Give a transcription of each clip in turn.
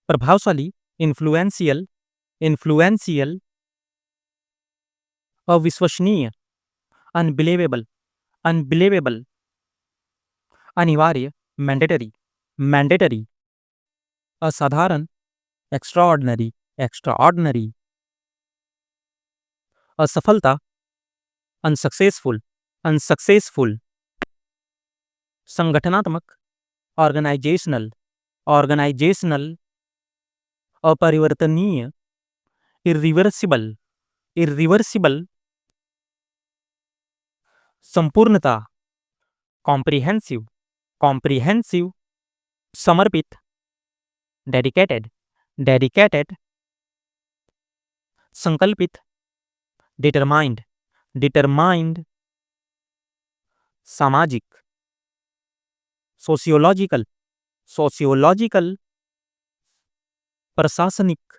प्रभावशाली, influential, influential, अविश्वसनीय, unbelievable, unbelievable, अनिवार्य, मैंडेटरी, मैंडेटरी, असाधारण, एक्स्ट्राऑर्डिनरी, एक्स्ट्राऑर्डिनरी, असफलता, अनसक्सेसफुल, अनसक्सेसफुल, संगठनात्मक, ऑर्गेनाइजेशनल, ऑर्गेनाइजेशनल, अपरिवर्तनीय, इरिवर्सिबल, इरिवर्सिबल, संपूर्णता, कॉम्प्रिहेंसिव, कॉम्प्रिहेंसिव, समर्पित, डेडिकेटेड, डेडिकेटेड, संकल्पित, डिटरमाइंड, डिटरमाइंड, सामाजिक, सोशियोलॉजिकल, सोशियोलॉजिकल, प्रशासनिक,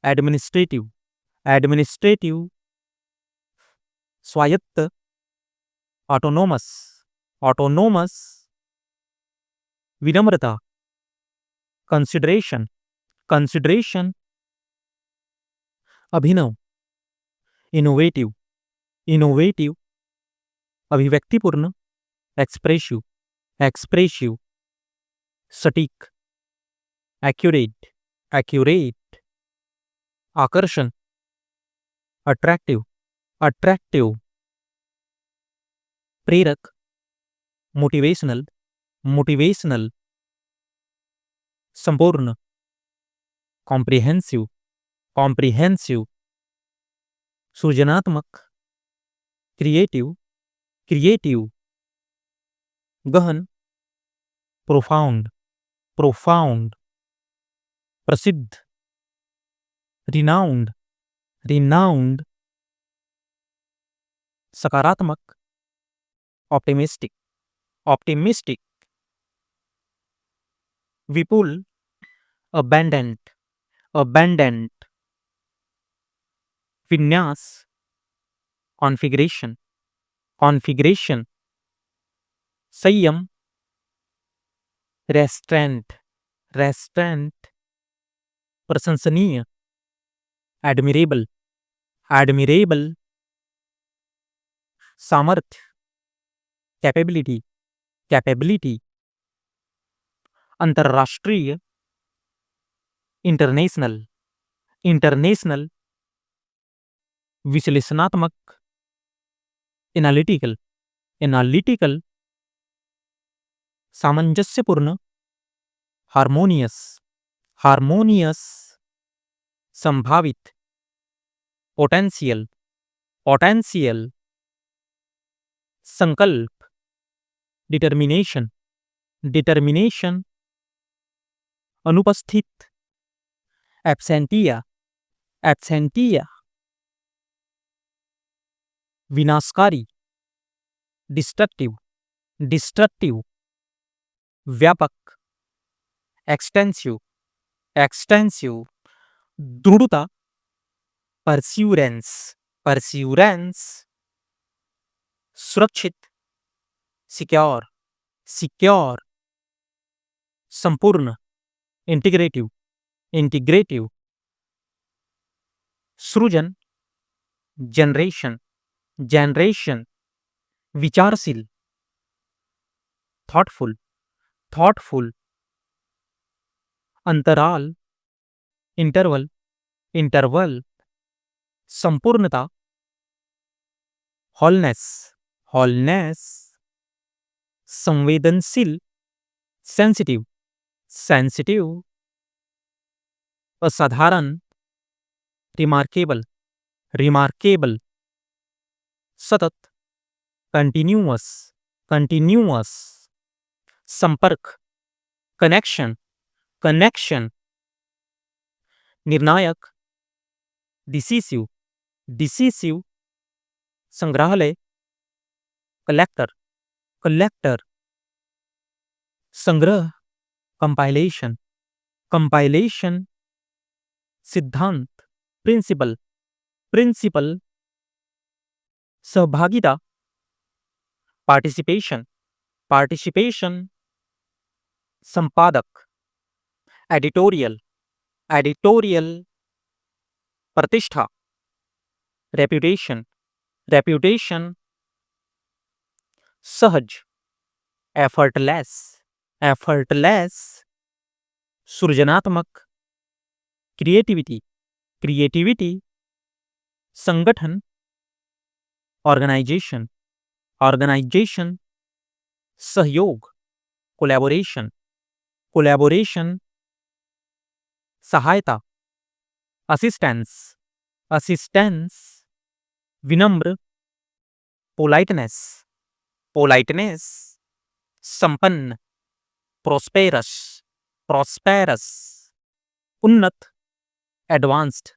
एडमिनिस्ट्रेटिव, एडमिनिस्ट्रेटिव, स्वायत्त, ऑटोनोमस, ऑटोनोमस, विनम्रता, कंसिडरेशन, कंसिडरेशन, अभिनव, इनोवेटिव, इनोवेटिव, अभिव्यक्तिपूर्ण, एक्सप्रेसिव, एक्सप्रेसिव, सटीक, एक्यूरेट, एक्यूरेट, आकर्षण, अट्रैक्टिव, अट्रैक्टिव, प्रेरक, मोटिवेशनल, मोटिवेशनल, संपूर्ण, कॉम्प्रिहेंसिव, कॉम्प्रिहेंसिव, सृजनात्मक, क्रिएटिव, क्रिएटिव, गहन, प्रोफाउंड, प्रोफाउंड, प्रसिद्ध, रिनाउंड, रिनाउंड, सकारात्मक, ऑप्टिमिस्टिक, ऑप्टिमिस्टिक, विपुल, अबैंडेंट, अबैंडेंट, विन्यास, कॉन्फ़िगरेशन, कॉन्फ़िगरेशन, संयम, रेस्ट्रेंट, रेस्ट्रेंट, प्रशंसनीय, एडमिरेबल, एडमिरेबल, सामर्थ्य, कैपेबिलिटी, कैपेबिलिटी, अंतर्राष्ट्रीय, इंटरनेशनल, इंटरनेशनल, विश्लेषणात्मक, एनालिटिकल, एनालिटिकल, सामंजस्यपूर्ण, हार्मोनियस, हार्मोनियस, संभावित, पोटेंशियल, पोटेंशियल, संकल्प, डिटर्मिनेशन, डिटर्मिनेशन, अनुपस्थित, एब्सेंटिया, एब्सेंटिया, विनाशकारी, डिस्ट्रक्टिव, डिस्ट्रक्टिव, व्यापक, एक्सटेंसिव, एक्सटेंसिव, दृढ़ता, परस्यूरेंस, परस्यूरेंस, सुरक्षित, सिक्योर, सिक्योर, संपूर्ण, इंटीग्रेटिव, इंटीग्रेटिव, सृजन, जनरेशन, जनरेशन, विचारशील, थॉटफुल, थॉटफुल, अंतराल, इंटरवल, इंटरवल, संपूर्णता, हॉलनेस, हॉलनेस, संवेदनशील, सेंसिटिव, सेंसिटिव, असाधारण, रिमार्केबल, रिमार्केबल, सतत, कंटिन्यूअस, कंटिन्यूअस, संपर्क, कनेक्शन, कनेक्शन, निर्णायक, डिसिसिव, डिसिसिव, संग्रहालय, कलेक्टर, कलेक्टर, संग्रह, कंपाइलेशन, कंपाइलेशन, सिद्धांत, प्रिंसिपल, प्रिंसिपल, सहभागिता, पार्टिसिपेशन, पार्टिसिपेशन, संपादक, एडिटोरियल, एडिटोरियल, प्रतिष्ठा, रेप्यूटेशन, रेप्यूटेशन, सहज, एफर्टलेस, एफर्टलेस, सृजनात्मक, क्रिएटिविटी, क्रिएटिविटी, संगठन, ऑर्गेनाइजेशन, ऑर्गेनाइजेशन, सहयोग, कोलैबोरेशन, कोलैबोरेशन, सहायता, असिस्टेंस, असिस्टेंस, विनम्र, पोलाइटनेस, पोलाइटनेस, संपन्न, प्रोस्पेरस, प्रोस्पेरस, उन्नत, एडवांस्ड,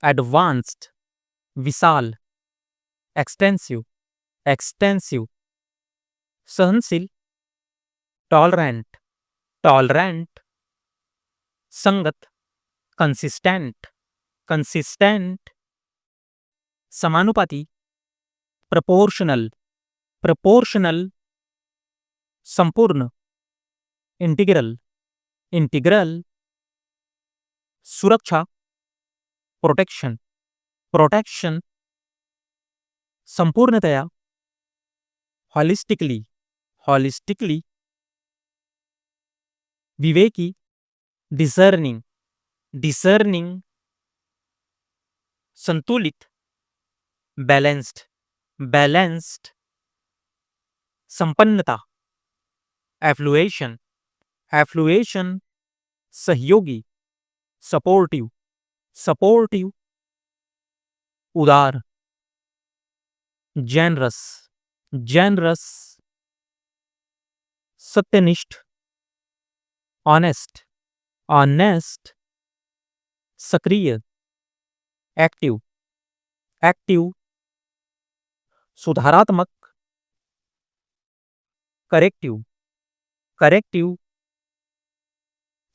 एडवांस्ड, विशाल, एक्सटेंसिव, एक्सटेंसिव, सहनशील, टॉलरेंट, टॉलरेंट, संगत, कंसिस्टेंट, कंसिस्टेंट, समानुपाती, प्रपोर्शनल, प्रपोर्शनल, संपूर्ण, इंटीग्रल, इंटीग्रल, सुरक्षा, प्रोटेक्शन, प्रोटेक्शन, संपूर्णतया, हॉलिस्टिकली, हॉलिस्टिकली, विवेकी, डिसर्निंग, डिसर्निंग, संतुलित, बैलेंस्ड, बैलेंस्ड, संपन्नता, एफ्लुएशन, एफ्लुएशन, सहयोगी, सपोर्टिव, सपोर्टिव, उदार, जेनरस, जेनरस, सत्यनिष्ठ, ऑनेस्ट, ऑनेस्ट, सक्रिय, एक्टिव, एक्टिव, सुधारात्मक, करेक्टिव, करेक्टिव,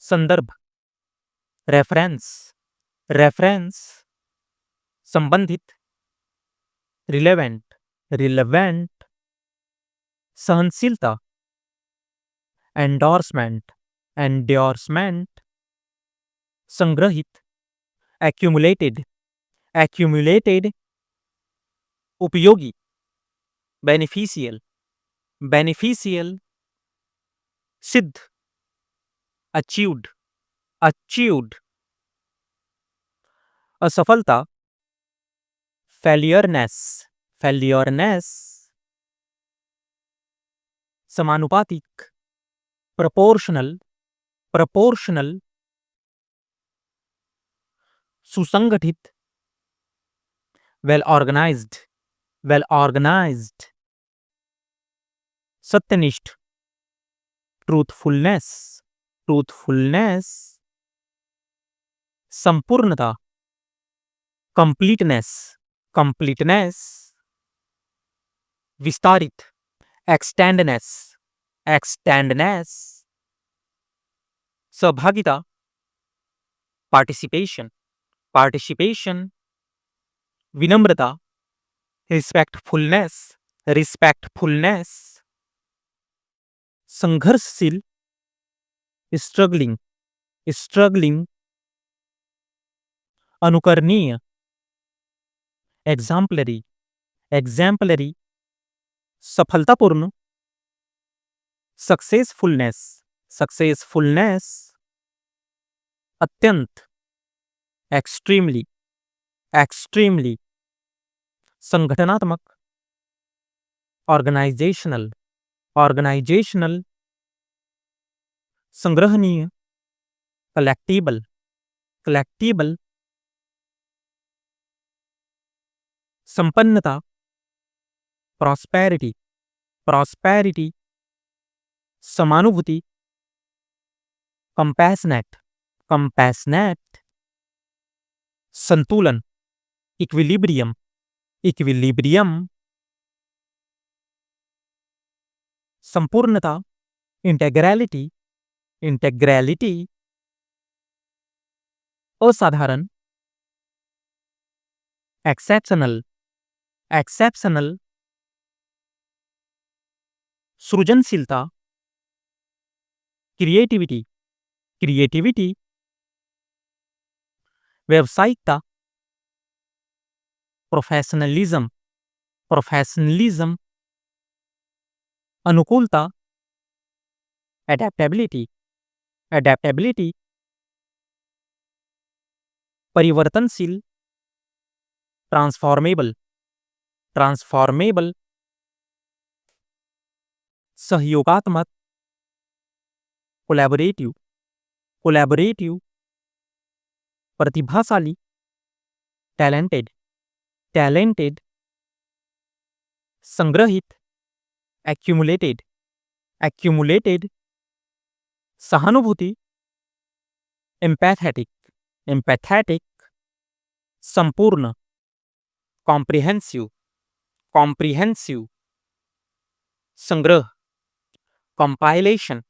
संदर्भ, रेफरेंस, रेफरेंस, संबंधित, रिलेवेंट, रिलेवेंट, सहनशीलता, एंडोर्समेंट, एंडोर्समेंट, संग्रहित, एक्यूमुलेटेड, एक्यूमुलेटेड, उपयोगी, बेनिफिशियल, बेनिफिशियल, सिद्ध, अचीव्ड, अचीव्ड, असफलता, फेलियरनेस, फेलियरनेस, समानुपातिक, प्रपोर्शनल, प्रपोर्शनल, सुसंगठित, वेल ऑर्गेनाइज्ड, वेल ऑर्गेनाइज्ड, सत्यनिष्ठ, ट्रूथफुलनेस, ट्रूथफुलनेस, संपूर्णता, कंप्लीटनेस, कंप्लीटनेस, विस्तारित, एक्सटेंडनेस, एक्सटेंडनेस, सहभागिता, पार्टिसिपेशन, पार्टिसिपेशन, विनम्रता, रिस्पेक्टफुलनेस, रिस्पेक्टफुलनेस, संघर्षशील, स्ट्रगलिंग, स्ट्रगलिंग, अनुकरणीय, एग्जाम्पलरी, एग्जाम्पलरी, सफलतापूर्ण, सक्सेसफुलनेस, सक्सेसफुलनेस, अत्यंत, एक्सट्रीमली, एक्सट्रीमली, संगठनात्मक, ऑर्गेनाइजेशनल, ऑर्गेनाइजेशनल, संग्रहणीय, कलेक्टिबल, कलेक्टिबल, संपन्नता, प्रॉस्पेरिटी, प्रॉस्पेरिटी, समानुभूति, कंपैशनेट, कंपैशनेट, संतुलन, इक्विलिब्रियम, इक्विलिब्रियम, संपूर्णता, इंटेग्रैलिटी, इंटेग्रैलिटी, असाधारण, एक्सेप्शनल, एक्सेप्शनल, सृजनशीलता, क्रिएटिविटी, क्रिएटिविटी, व्यावसायिकता, प्रोफेशनलिज्म, प्रोफेशनलिज्म, अनुकूलता, एडेप्टेबिलिटी, एडेप्टेबिलिटी, परिवर्तनशील, ट्रांसफॉर्मेबल, ट्रांसफॉर्मेबल, सहयोगात्मक, कोलैबोरेटिव, कोलैबोरेटिव, प्रतिभाशाली, टैलेंटेड, टैलेंटेड, संग्रहित, एक्यूमुलेटेड, एक्यूमुलेटेड, सहानुभूति, एम्पैथेटिक, एम्पैथेटिक, संपूर्ण, कॉम्प्रिहेंसिव, कॉम्प्रिहेंसिव, संग्रह, कंपाइलेशन,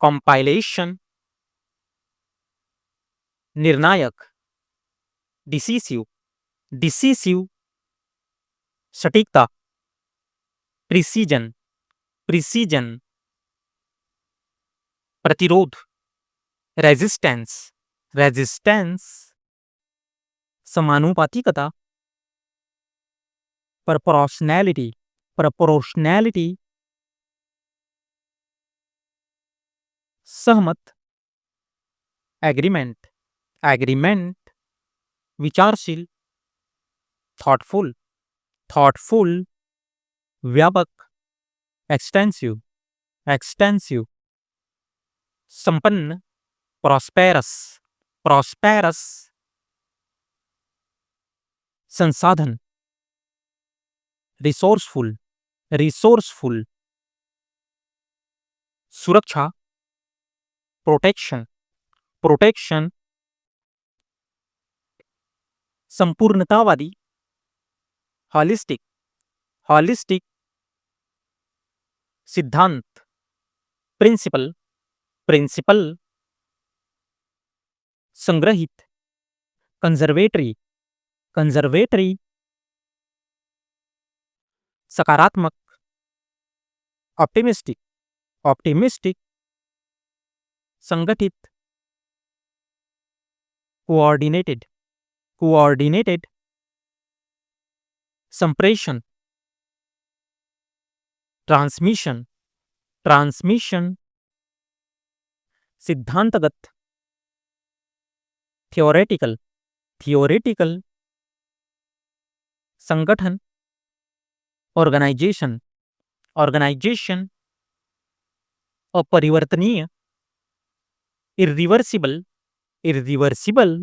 कंपाइलेशन, निर्णायक, डिसीसिव, डिसीसिव, सटीकता, प्रिसीजन, प्रिसीजन, प्रतिरोध, रेजिस्टेंस, रेजिस्टेंस, समानुपातिकता, प्रोपोर्शनैलिटी, प्रोपोर्शनैलिटी, सहमत, एग्रीमेंट, एग्रीमेंट, विचारशील, थॉटफुल, थॉटफुल, व्यापक, एक्सटेंसिव, एक्सटेंसिव, संपन्न, प्रॉस्पेरस, प्रॉस्पेरस, संसाधन, रिसोर्सफुल, रिसोर्सफुल, सुरक्षा, प्रोटेक्शन, प्रोटेक्शन, संपूर्णतावादी, हॉलिस्टिक, हॉलिस्टिक, सिद्धांत, प्रिंसिपल, प्रिंसिपल, संग्रहित, कंजर्वेटरी, कंजर्वेटरी, सकारात्मक, ऑप्टिमिस्टिक, ऑप्टिमिस्टिक, संगठित, कोऑर्डिनेटेड, कोऑर्डिनेटेड, संप्रेषण, ट्रांसमिशन, ट्रांसमिशन, सिद्धांतगत, थियोरेटिकल, थियोरेटिकल, संगठन, ऑर्गेनाइजेशन, ऑर्गेनाइजेशन, अपरिवर्तनीय, इरिवर्सिबल, इरिवर्सिबल,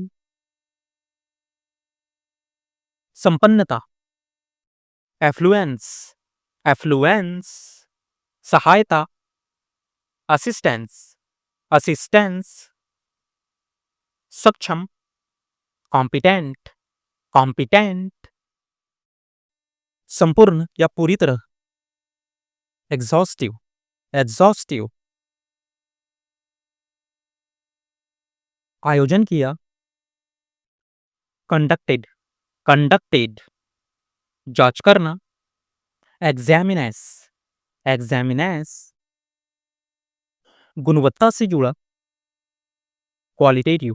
संपन्नता, एफ्लुएंस, एफ्लुएंस, सहायता, असिस्टेंस, असिस्टेंस, सक्षम, कॉम्पिटेंट, कॉम्पिटेंट, संपूर्ण या पूरी तरह, एग्जॉस्टिव, एग्जॉस्टिव, आयोजन किया, कंडक्टेड, कंडक्टेड, जांच करना, एग्जामिनेस, एग्जामिनेस, गुणवत्ता से जुड़ा, क्वालिटेटिव,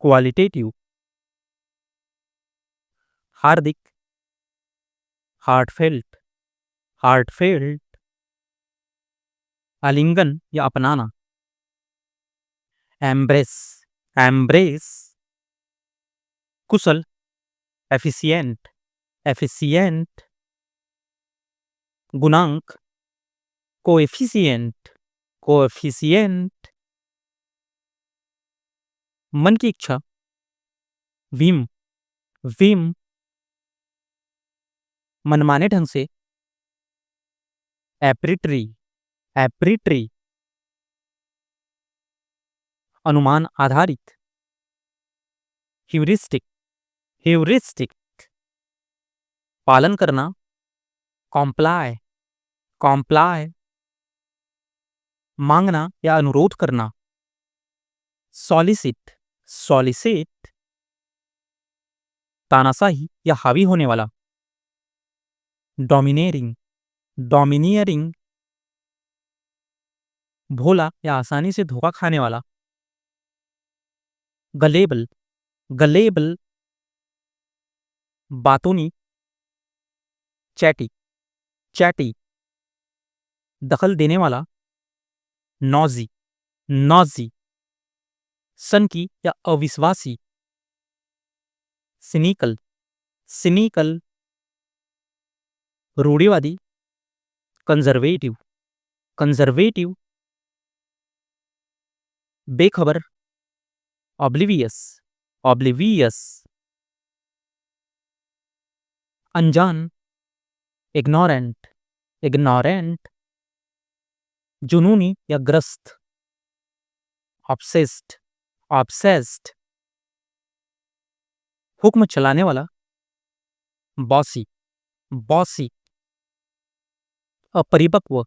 क्वालिटेटिव, हार्दिक, हार्टफेल्ट, हार्टफेल्ट, आलिंगन या अपनाना, एम्ब्रेस, एम्ब्रेस, कुशल, एफिशिएंट, एफिशिएंट, गुणांक, कोएफिशिएंट, कोएफिशिएंट, मन की इच्छा, विम, विम, मनमाने ढंग से, एप्रिटरी, एप्रिटरी, अनुमान आधारित, ह्यूरिस्टिक, ह्यूरिस्टिक, पालन करना, कॉम्प्लाई, कॉम्प्लाई, मांगना या अनुरोध करना, सॉलिसिट, सॉलिसिट, तानाशाही या हावी होने वाला, डोमिनेरिंग, डोमिनियरिंग, भोला या आसानी से धोखा खाने वाला, गलेबल, गलेबल, बातूनी, चैटी, चैटी, दखल देने वाला, नॉजी, नॉजी, सनकी या अविश्वासी, सिनिकल, सिनिकल, रूढ़िवादी, कंजर्वेटिव, कंजर्वेटिव, बेखबर, ऑब्लिवियस, ऑब्लिवियस, अनजान, इग्नोरेंट, इग्नोरेंट, जुनूनी या ग्रस्त, ऑब्सेस्ड, ऑब्सेस्ड, हुक्म चलाने वाला, बॉसी, बॉसी, अपरिपक्व,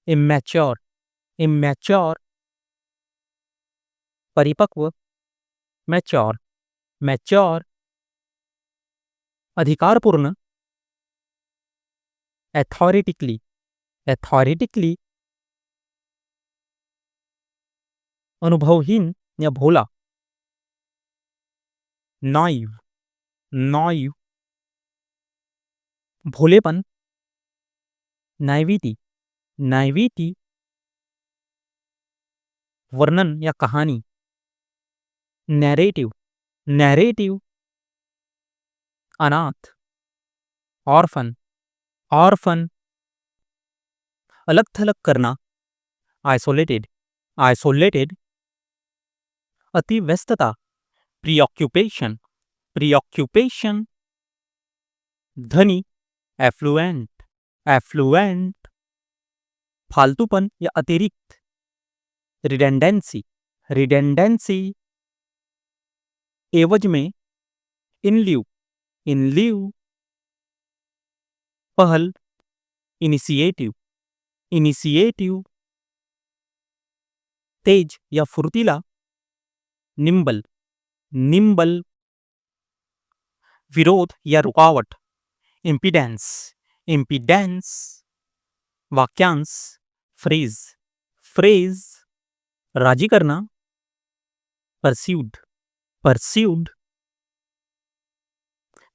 इमैच्योर, इमैच्योर, परिपक्व, मैच्योर, मैच्योर, अधिकारपूर्ण, अथॉरिटिकली, अथॉरिटिकली, अनुभवहीन या भोला, नाइव, नाइव, भोलेपन, नाइविटी, नाइविटी, वर्णन या कहानी, नैरेटिव, नैरेटिव, अनाथ, ऑर्फन, ऑर्फन, अलग थलग करना, आइसोलेटेड, आइसोलेटेड, अति व्यस्तता, प्रीऑक्यूपेशन, प्रीऑक्यूपेशन, धनी, एफ्लुएंट, एफ्लुएंट, फालतूपन या अतिरिक्त, रिडेंडेंसी, रिडेंडेंसी, एवज में, इन ल्यू, इन ल्यू, पहल, इनिशिएटिव, इनिशिएटिव, तेज या फुर्तीला, निम्बल, निम्बल, विरोध या रुकावट, इम्पीडेंस, इम्पीडेंस, वाक्यांश, फ्रेज, फ्रेज, राजी करना, परस्यूड, परस्यूड,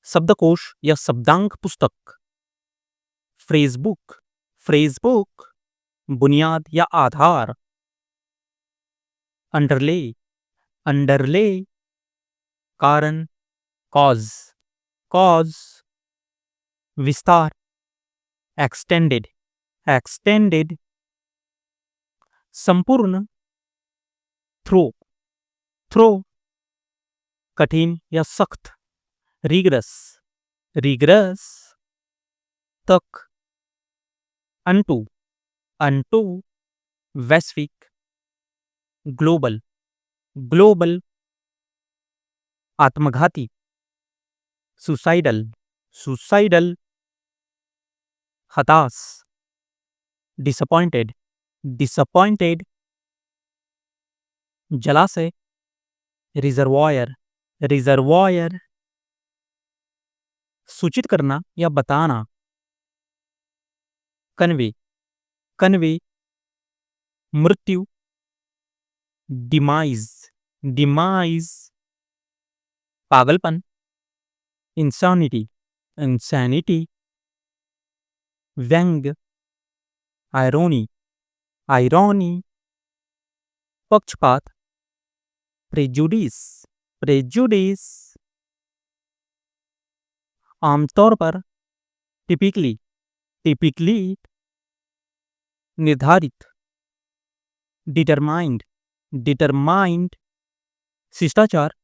शब्दकोश या शब्दांक पुस्तक, फ्रेजबुक, फ्रेजबुक, बुनियाद या आधार, अंडरले, अंडरले, कारण, कॉज, कॉज, विस्तार, एक्सटेंडेड, एक्सटेंडेड, संपूर्ण, थ्रो, थ्रो, कठिन या सख्त, रिगरस, रिगरस, तक, अनटू, अनटू, वैश्विक, ग्लोबल, ग्लोबल, आत्मघाती, सुसाइडल, सुसाइडल, हताश, डिसअपॉइंटेड, डिसअपॉइंटेड, जलाशय, रिजर्वायर, रिजर्वायर, सूचित करना या बताना, कन्वे, कन्वे, मृत्यु, डिमाइज, डिमाइज, पागलपन, इंसानिटी, इंसैनिटी, व्यंग, आयरोनी, आयरोनी, पक्षपात, प्रेजुडिस, प्रेजुडिस, आमतौर पर, टिपिकली, टिपिकली, निर्धारित, डिटरमाइंड, डिटरमाइंड, शिष्टाचार,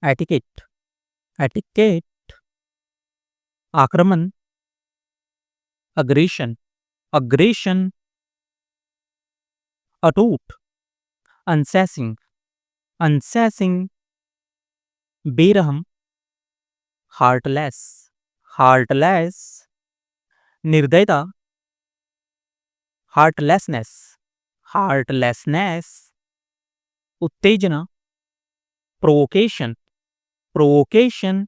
एटिकेट, एटिकेट, आक्रमण, अग्रेशन, अग्रेशन, अटूट, अनसेसिंग, अनसेसिंग, बेरहम, हार्टलेस, हार्टलेस, निर्दयता, हार्टलेसनेस, हार्टलेसनेस, उत्तेजना, प्रोवोकेशन, प्रोवोकेशन,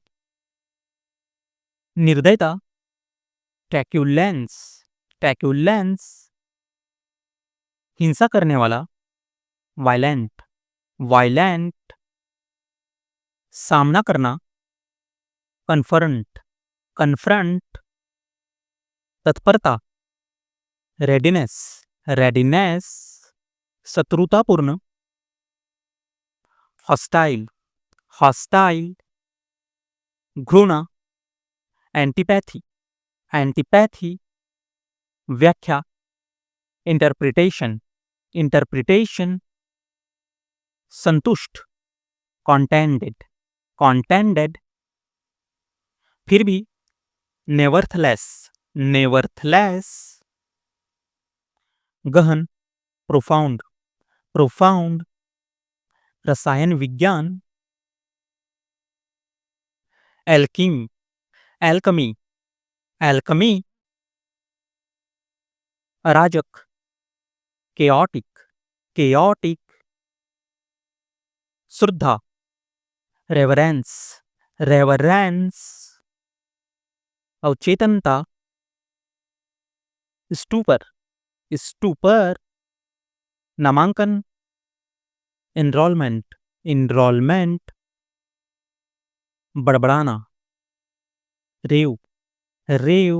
निर्दयता, टैक्यूलेंस, टैक्यूलेंस, हिंसा करने वाला, वायलेंट, वायलेंट, सामना करना, कन्फ्रंट, कन्फ्रंट, तत्परता, रेडिनेस, रेडिनेस, शत्रुतापूर्ण, हॉस्टाइल, हॉस्टाइल, घृणा, एंटीपैथी, एंटीपैथी, व्याख्या, इंटरप्रिटेशन, इंटरप्रिटेशन, संतुष्ट, कॉन्टेंडेड, कॉन्टेंडेड, फिर भी, नेवर्थलेस, नेवर्थलेस, गहन, प्रोफाउंड, प्रोफाउंड, रसायन विज्ञान, एल्कीम, एल्कमी, एल्कमी, अराजक, केओटिक, केओटिक, श्रद्धा, रेवरेंस, रेवरेंस, अवचेतनता, स्टूपर, स्टूपर, नामांकन, एनरोलमेंट, एनरोलमेंट, बड़बड़ाना, रेव, रेव,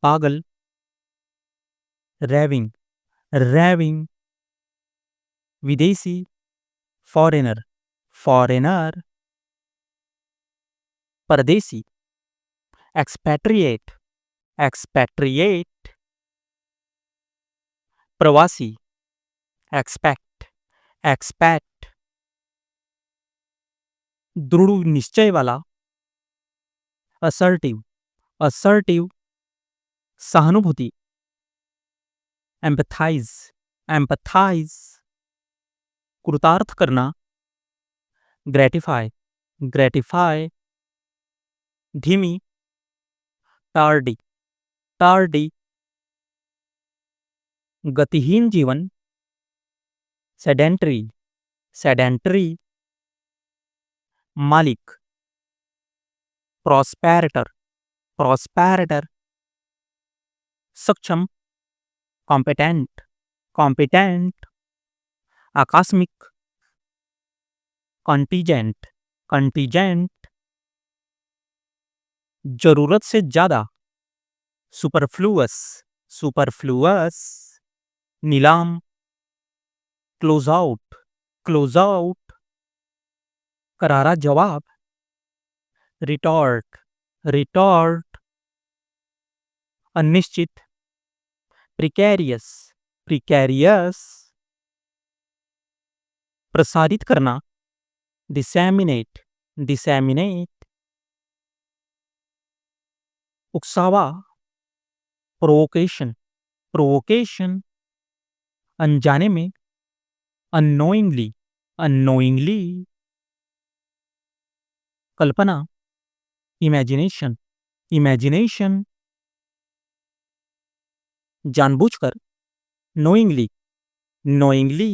पागल, रैविंग, रैविंग, विदेशी, फॉरेनर, फॉरेनर, परदेसी, एक्सपैट्रिएट, एक्सपैट्रिएट, प्रवासी, एक्सपैक्ट, एक्सपैट, दृढ़ निश्चय वाला, असर्टिव, असर्टिव, सहानुभूति, एम्पथाइज, एम्पथाइज, कृतार्थ करना, ग्रेटिफाई, ग्रेटिफाई, धीमी, टार्डी, टार्डी, गतिहीन जीवन, सेडेंटरी, सेडेंटरी, मालिक, प्रॉस्पेरेटर, प्रॉस्पेरेटर, सक्षम, कॉम्पिटेंट, कॉम्पिटेंट, आकस्मिक, कॉन्टीजेंट, कॉन्टीजेंट, जरूरत से ज्यादा, सुपरफ्लुअस, सुपरफ्लुअस, नीलाम, क्लोज आउट, क्लोज आउट, करारा जवाब, रिटॉर्ट, रिटॉर्ट, अनिश्चित, प्रिकैरियस, प्रिकैरियस, प्रसारित करना, डिसैमिनेट, डिसैमिनेट, उकसावा, प्रोवोकेशन, प्रोवोकेशन, अनजाने में, अननोइंगली, अननोइंगली, कल्पना, इमेजिनेशन, इमेजिनेशन, जानबूझकर, नोइंगली, नोइंगली,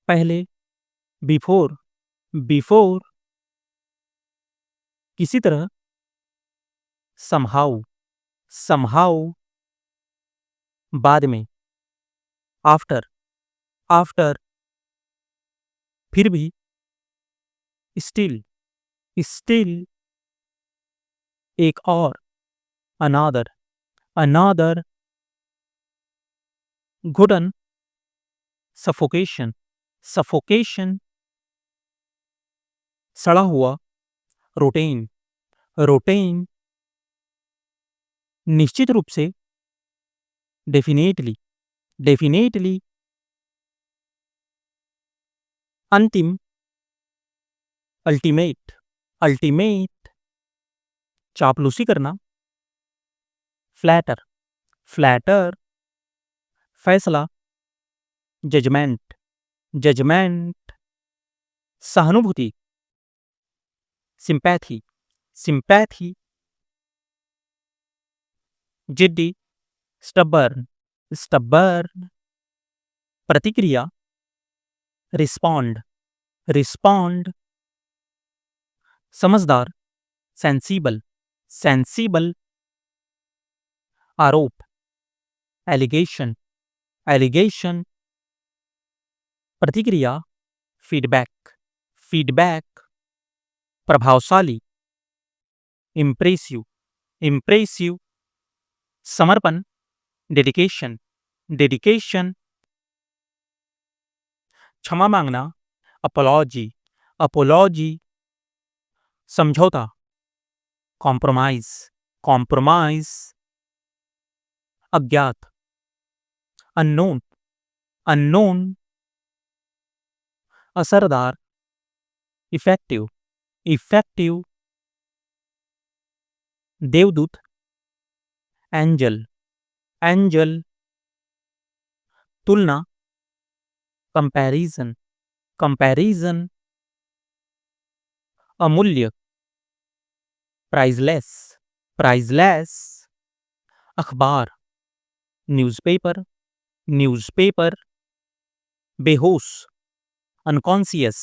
पहले, बिफोर, बिफोर, किसी तरह, समहाउ, समहाउ, बाद में, आफ्टर, आफ्टर, फिर भी, स्टिल, स्टिल, एक और, अनादर, अनादर, घुटन, सफोकेशन, सफोकेशन, सड़ा हुआ, रोटेन, रोटेन, निश्चित रूप से, डेफिनेटली, डेफिनेटली, अंतिम, अल्टीमेट, अल्टीमेट, चापलूसी करना, फ्लैटर, फ्लैटर, फैसला, जजमेंट, जजमेंट, सहानुभूति, सिंपैथी, सिंपैथी, जिद्दी, स्टबर्न, स्टबर्न, प्रतिक्रिया, रिस्पॉन्ड, रिस्पॉन्ड, समझदार, सेंसिबल, सेंसिबल, आरोप, एलिगेशन, एलिगेशन, प्रतिक्रिया, फीडबैक, फीडबैक, प्रभावशाली, इम्प्रेसिव, इम्प्रेसिव, समर्पण, डेडिकेशन, डेडिकेशन, क्षमा मांगना, अपॉलॉजी, अपॉलॉजी, समझौता, कॉम्प्रोमाइज, कॉम्प्रोमाइज, अज्ञात, अननोन, अननोन, असरदार, इफेक्टिव, इफेक्टिव, देवदूत, एंजल, एंजल, तुलना, कंपैरिजन, कंपैरिजन, अमूल्य, प्राइजलेस, प्राइजलेस, अखबार, न्यूज़पेपर, न्यूज़पेपर, बेहोश, अनकॉन्शियस,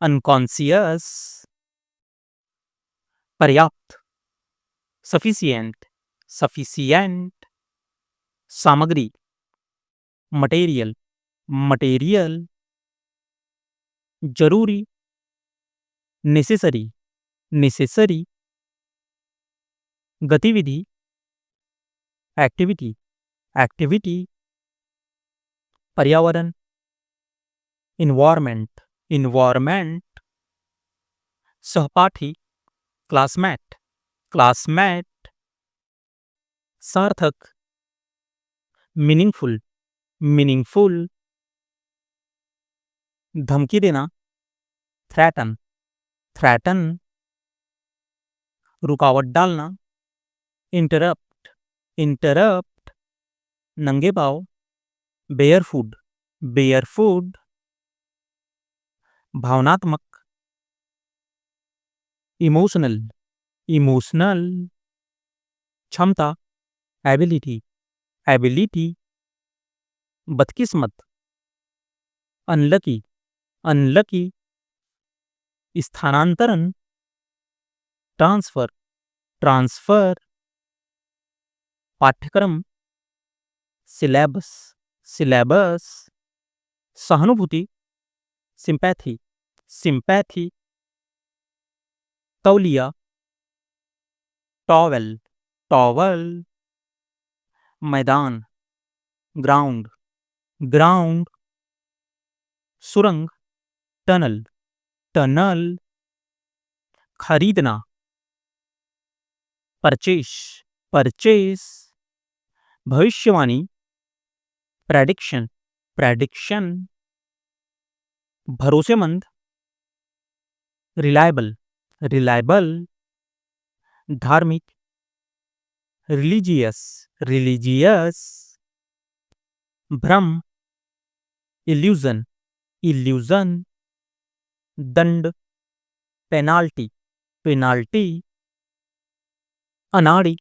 अनकॉन्शियस, पर्याप्त, सफिशिएंट, सफिशिएंट, सामग्री, मटेरियल, मटेरियल, जरूरी, नेसेसरी, नेसेसरी, गतिविधि, एक्टिविटी, एक्टिविटी, पर्यावरण, इन्वायरमेंट, इन्वायरमेंट, सहपाठी, क्लासमेट, क्लासमेट, सार्थक, मीनिंगफुल, मीनिंगफुल, धमकी देना, थ्रेटन, थ्रेटन, रुकावट डालना, इंटरप्ट, इंटरप्ट, नंगे पाँव, बेयरफुट, बेयरफुट, भावनात्मक, इमोशनल, इमोशनल, क्षमता, एबिलिटी, एबिलिटी, बदकिस्मत, अनलकी, अनलकी, स्थानांतरण, ट्रांसफर, ट्रांसफर, पाठ्यक्रम, सिलेबस, सिलेबस, सहानुभूति, सिंपैथी, सिंपैथी, तौलिया, टॉवेल, टॉवल, मैदान, ग्राउंड, ग्राउंड, सुरंग, टनल, टनल, खरीदना, परचेस, परचेस, भविष्यवाणी, प्रेडिक्शन, प्रेडिक्शन, भरोसेमंद, रिलायबल, रिलायबल, धार्मिक, रिलीजियस, रिलीजियस, भ्रम, इल्यूजन, इल्यूजन, दंड, पेनाल्टी, पेनाल्टी, अनाड़ी,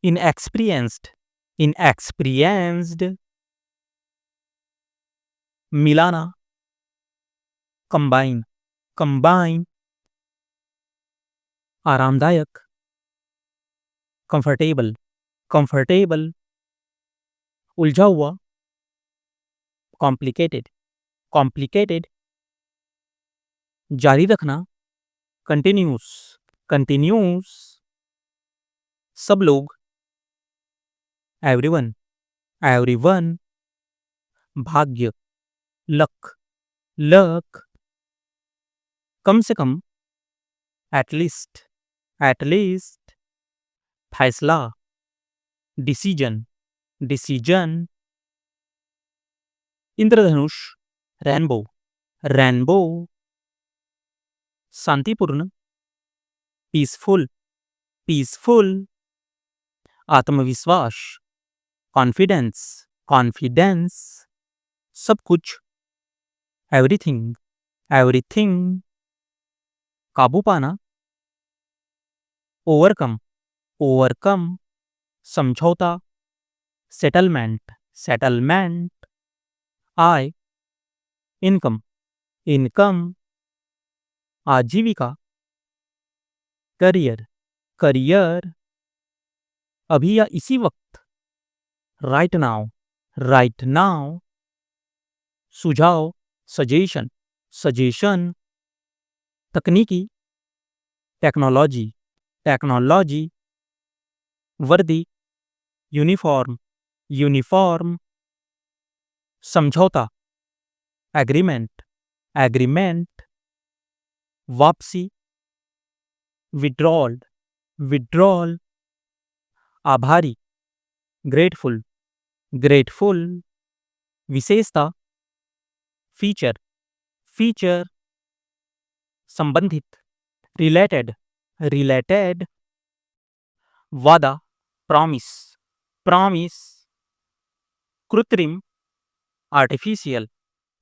इनएक्सपीरियंस्ड, इनएक्सपीरियंस्ड, मिलाना, कंबाइन, कंबाइन, आरामदायक, कंफर्टेबल, कंफर्टेबल, उलझा हुआ, कॉम्प्लिकेटेड, कॉम्प्लिकेटेड, जारी रखना, कंटिन्यूस, कंटिन्यूस, सब लोग, एवरीवन, एवरीवन, भाग्य, लक, लक, कम से कम, एटलीस्ट, एटलीस्ट, फैसला, डिसीजन, डिसीजन, इंद्रधनुष, रेनबो, रेनबो, शांतिपूर्ण, पीसफुल, पीसफुल, आत्मविश्वास, कॉन्फिडेंस, कॉन्फिडेंस, सब कुछ, एवरीथिंग, एवरीथिंग, काबू पाना, ओवरकम, ओवरकम, समझौता, सेटलमेंट, सेटलमेंट, आय, इनकम, इनकम, आजीविका, करियर, करियर, अभी या इसी वक्त, राइट नाउ, राइट नाउ, सुझाव, सजेशन, सजेशन, तकनीकी, टेक्नोलॉजी, टेक्नोलॉजी, वर्दी, यूनिफॉर्म, यूनिफॉर्म, समझौता, एग्रीमेंट, एग्रीमेंट, वापसी, विड्रॉल, विड्रॉल, आभारी, ग्रेटफुल, ग्रेटफुल, विशेषता, फीचर, फीचर, संबंधित, रिलेटेड, रिलेटेड, वादा, प्रॉमिस, प्रॉमिस, कृत्रिम, आर्टिफिशियल,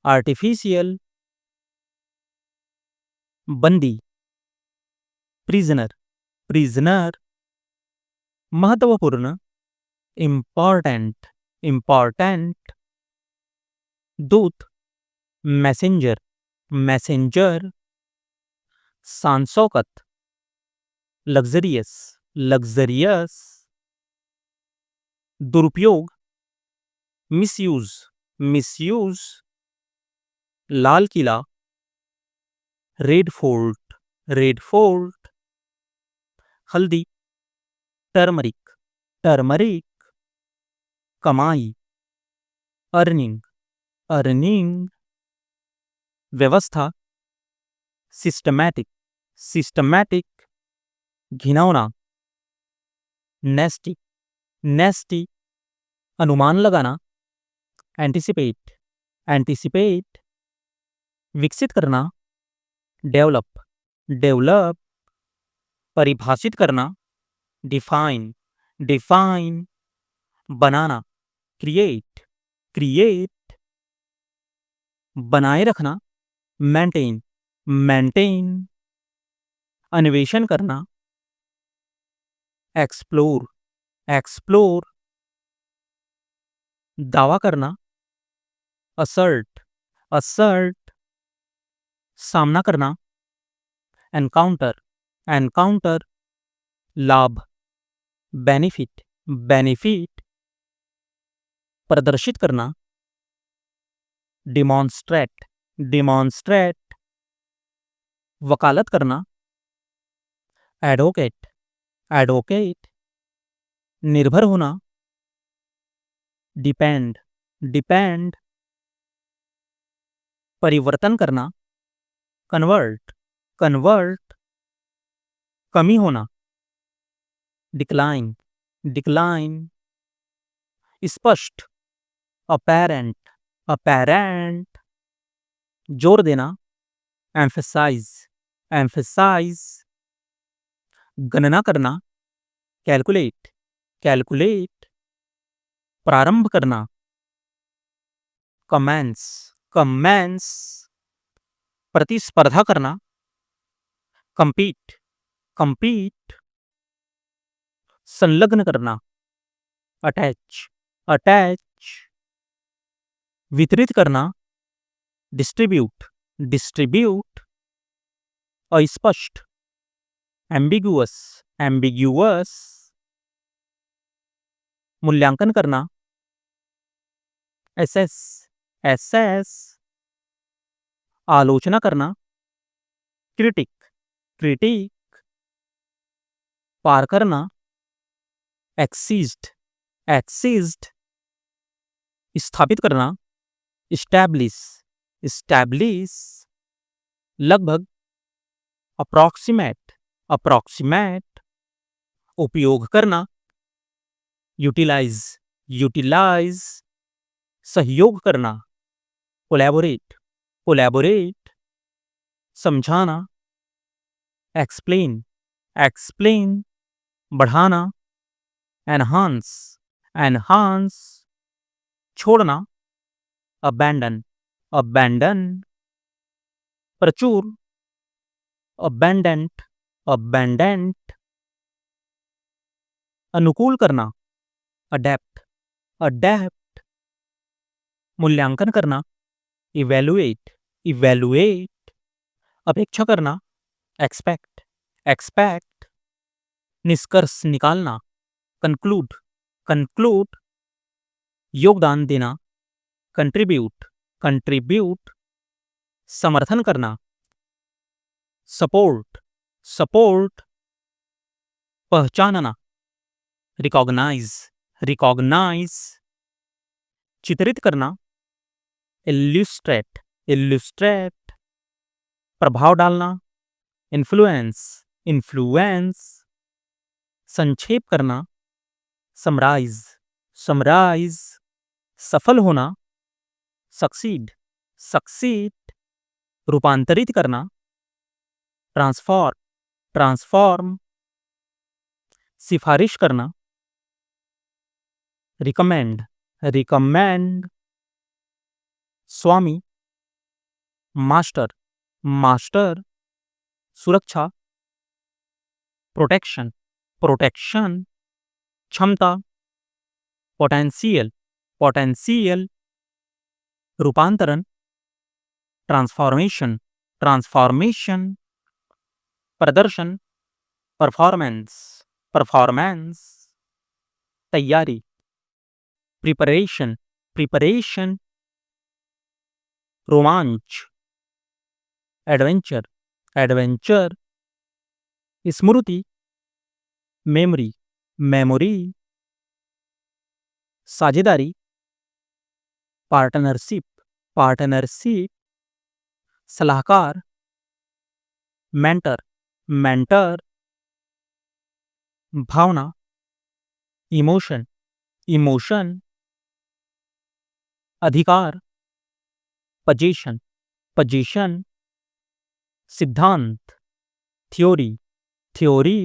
आर्टिफिशियल, बंदी, प्रिजनर, प्रिजनर, महत्वपूर्ण, इम्पॉर्टेंट, इम्पॉर्टेंट, दूत, मैसेंजर, मैसेंजर, सांसौकत, लग्जरियस, लग्जरियस, दुरुपयोग, misuse, misuse, Lal Qila, red fort, red fort, हल्दी, टर्मरिक, टर्मरिक, कमाई, अर्निंग, अर्निंग, व्यवस्था, सिस्टमैटिक, सिस्टमैटिक, घिनौना, नेस्टी, नेस्टी, अनुमान लगाना, एंटिसिपेट, एंटिसिपेट, विकसित करना, डेवलप, डेवलप, परिभाषित करना, डिफाइन, डिफाइन, बनाना, क्रिएट, क्रिएट, बनाए रखना, मेंटेन, मेंटेन, अन्वेषण करना, एक्सप्लोर, एक्सप्लोर, दावा करना, असर्ट, असर्ट, सामना करना, एनकाउंटर, एनकाउंटर, लाभ, बेनिफिट, बेनिफिट, प्रदर्शित करना, डिमॉन्स्ट्रेट, डिमॉन्स्ट्रेट, वकालत करना, एडवोकेट, एडवोकेट, निर्भर होना, डिपेंड, डिपेंड, परिवर्तन करना, कन्वर्ट, कन्वर्ट, कमी होना, डिक्लाइन, डिक्लाइन, स्पष्ट, अपैरेंट, अपैरेंट, जोर देना, एम्फसाइज, एम्फसाइज, गणना करना, कैलकुलेट, कैलकुलेट, प्रारंभ करना, कमेंस, कमेंस, प्रतिस्पर्धा करना, कंपीट, कंपीट, संलग्न करना, अटैच, अटैच, वितरित करना, डिस्ट्रीब्यूट, डिस्ट्रीब्यूट, अस्पष्ट, एम्बिगुअस, एम्बिगुअस, मूल्यांकन करना, एसेस, एसेस, आलोचना करना, क्रिटिक, क्रिटिक, पार करना, एक्सीज्ड, एक्सीज्ड, स्थापित करना, इस्टैब्लिश, इस्टैब्लिश, लगभग, अप्रॉक्सीमेट, अप्रॉक्सीमेट, उपयोग करना, यूटिलाइज, यूटिलाइज, सहयोग करना, कोलैबोरेट, कोलैबोरेट, समझाना, एक्सप्लेन, एक्सप्लेन, बढ़ाना, एनहांस, एनहांस, छोड़ना, अबैंडन, अबैंडन, प्रचुर, अबैंडेंट, अबैंडेंट, अनुकूल करना, अडेप्ट, अडेप्ट, मूल्यांकन करना, इवैल्यूएट, इवैल्यूएट, अपेक्षा करना, एक्सपेक्ट, एक्सपेक्ट, निष्कर्ष निकालना, कंक्लूड, कंक्लूड, योगदान देना, कंट्रीब्यूट, कंट्रीब्यूट, समर्थन करना, सपोर्ट, सपोर्ट, पहचानना, रिकॉग्नाइज, रिकॉग्नाइज, चित्रित करना, इल्यूस्ट्रेट, इल्यूस्ट्रेट, प्रभाव डालना, इन्फ्लुएंस, इन्फ्लुएंस, संक्षेप करना, समराइज, समराइज, सफल होना, सक्सीड, सक्सीड, रूपांतरित करना, ट्रांसफॉर्म, ट्रांसफॉर्म, सिफारिश करना, रिकमेंड, रिकमेंड, स्वामी, मास्टर, मास्टर, सुरक्षा, प्रोटेक्शन, प्रोटेक्शन, क्षमता, पोटेंशियल, पोटेंशियल, रूपांतरण, ट्रांसफॉर्मेशन, ट्रांसफॉर्मेशन, प्रदर्शन, परफॉर्मेंस, परफॉर्मेंस, तैयारी, प्रिपरेशन, प्रिपरेशन, रोमांच, एडवेंचर, एडवेंचर, स्मृति, मेमोरी, मेमोरी, साझेदारी, पार्टनरशिप, पार्टनरशिप, सलाहकार, मेंटर, मेंटर, भावना, इमोशन, इमोशन, अधिकार, पोजीशन, पोजीशन, सिद्धांत, थ्योरी, थ्योरी,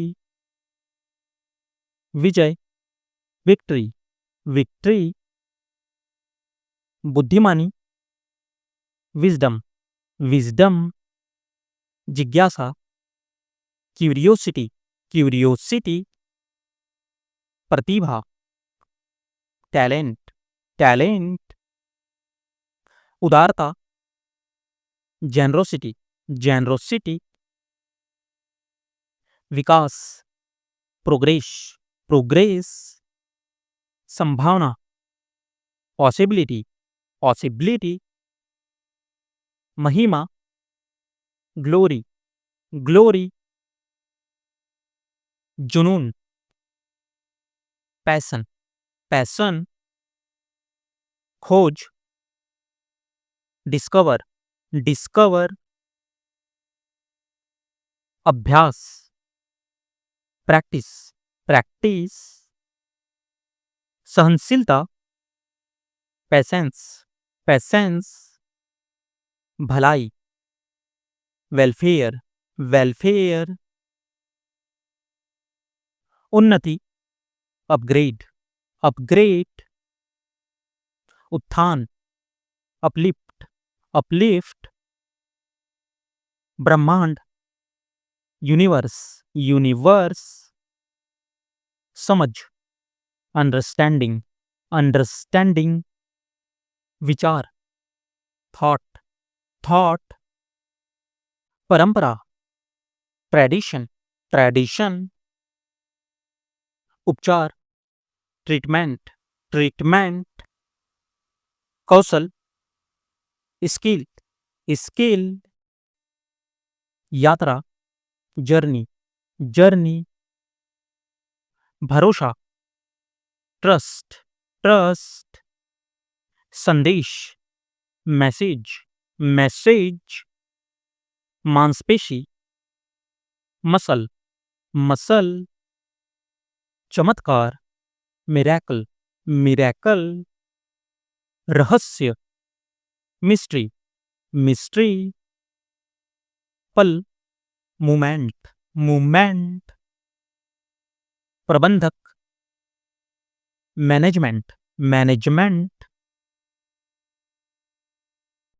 विजय, विक्ट्री, विक्ट्री, बुद्धिमानी, विजडम, विजडम, जिज्ञासा, क्यूरियोसिटी, क्यूरियोसिटी, प्रतिभा, टैलेंट, टैलेंट, उदारता, जेनरोसिटी, जेनरोसिटी, विकास, प्रोग्रेस, प्रोग्रेस, संभावना, पॉसिबिलिटी, पॉसिबिलिटी, महिमा, ग्लोरी, ग्लोरी, जुनून, पैशन, पैशन, खोज, डिस्कवर, डिस्कवर, अभ्यास, प्रैक्टिस, प्रैक्टिस, सहनशीलता, पेशेंस, पेशेंस, भलाई, वेलफेयर, वेलफेयर, उन्नति, अपग्रेड, अपग्रेड, उत्थान, अपलिफ्ट, अपलिफ्ट, ब्रह्मांड, यूनिवर्स, यूनिवर्स, समझ, अंडरस्टैंडिंग, अंडरस्टैंडिंग, विचार, थॉट, थॉट, परंपरा, ट्रेडिशन, ट्रेडिशन, उपचार, ट्रीटमेंट, ट्रीटमेंट, कौशल, स्किल, स्किल, यात्रा, जर्नी, जर्नी, भरोसा, ट्रस्ट, ट्रस्ट, संदेश, मैसेज, मैसेज, मांसपेशी, मसल, मसल, चमत्कार, मिरेकल, मिरेकल, रहस्य, मिस्ट्री, मिस्ट्री, पल, मूमेंट, मूमेंट, प्रबंधक, मैनेजमेंट, मैनेजमेंट,